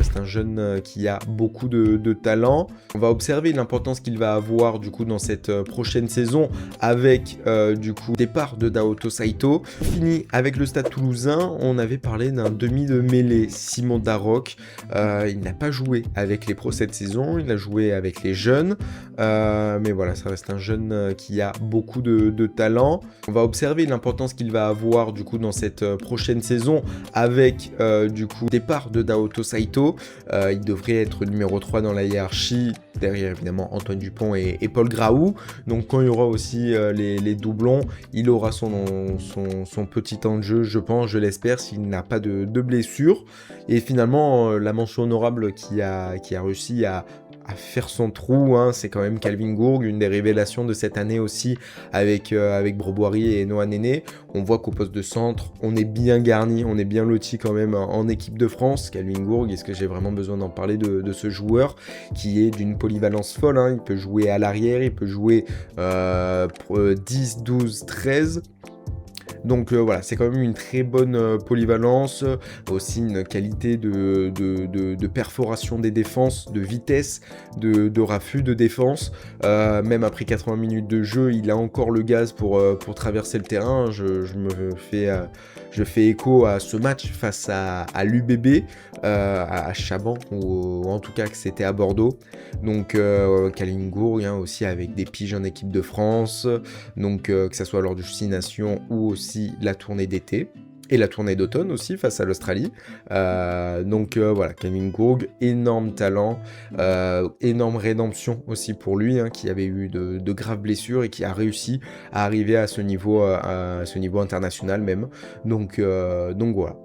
reste un jeune qui a beaucoup de talent. On va observer l'importance qu'il va avoir du coup dans cette prochaine saison avec du coup départ de Naoto Saito. Fini avec le Stade Toulousain, on avait parlé d'un demi de mêlée, Simon Darroch. Il n'a pas joué avec les pros cette saison, il a joué avec les jeunes. Mais voilà, ça reste un jeune qui a beaucoup de talent. On va observer l'importance qu'il va avoir du coup dans cette prochaine saison avec du coup départ de Naoto Saito. Il devrait être numéro 3 dans la hiérarchie, derrière évidemment Antoine Dupont et Paul Graou. Donc quand il y aura aussi les doublons, il aura son petit temps de jeu, je pense, je l'espère, s'il n'a pas de blessure. Et finalement, la mention honorable qui a réussi à faire son trou, hein, c'est quand même Calvin Gourg, une des révélations de cette année aussi avec Broboiry et Noah Néné. On voit qu'au poste de centre, on est bien garni, on est bien loti quand même en équipe de France. Calvin Gourg, est-ce que j'ai vraiment besoin d'en parler de ce joueur qui est d'une polyvalence folle, hein. Il peut jouer à l'arrière, il peut jouer 10, 12, 13... Donc voilà, c'est quand même une très bonne polyvalence, aussi une qualité de perforation des défenses, de vitesse, de raffut de défense. Même après 80 minutes de jeu, il a encore le gaz pour traverser le terrain. Je fais écho à ce match face à l'UBB, à Chaban, ou en tout cas que c'était à Bordeaux. Donc Kalingour, hein, aussi avec des piges en équipe de France, donc que ce soit lors du Six Nations ou aussi la tournée d'été. Et la tournée d'automne aussi face à l'Australie. Donc voilà, Calvin Gourg, énorme talent, énorme rédemption aussi pour lui, hein, qui avait eu de graves blessures et qui a réussi à arriver à ce niveau international même. Donc voilà.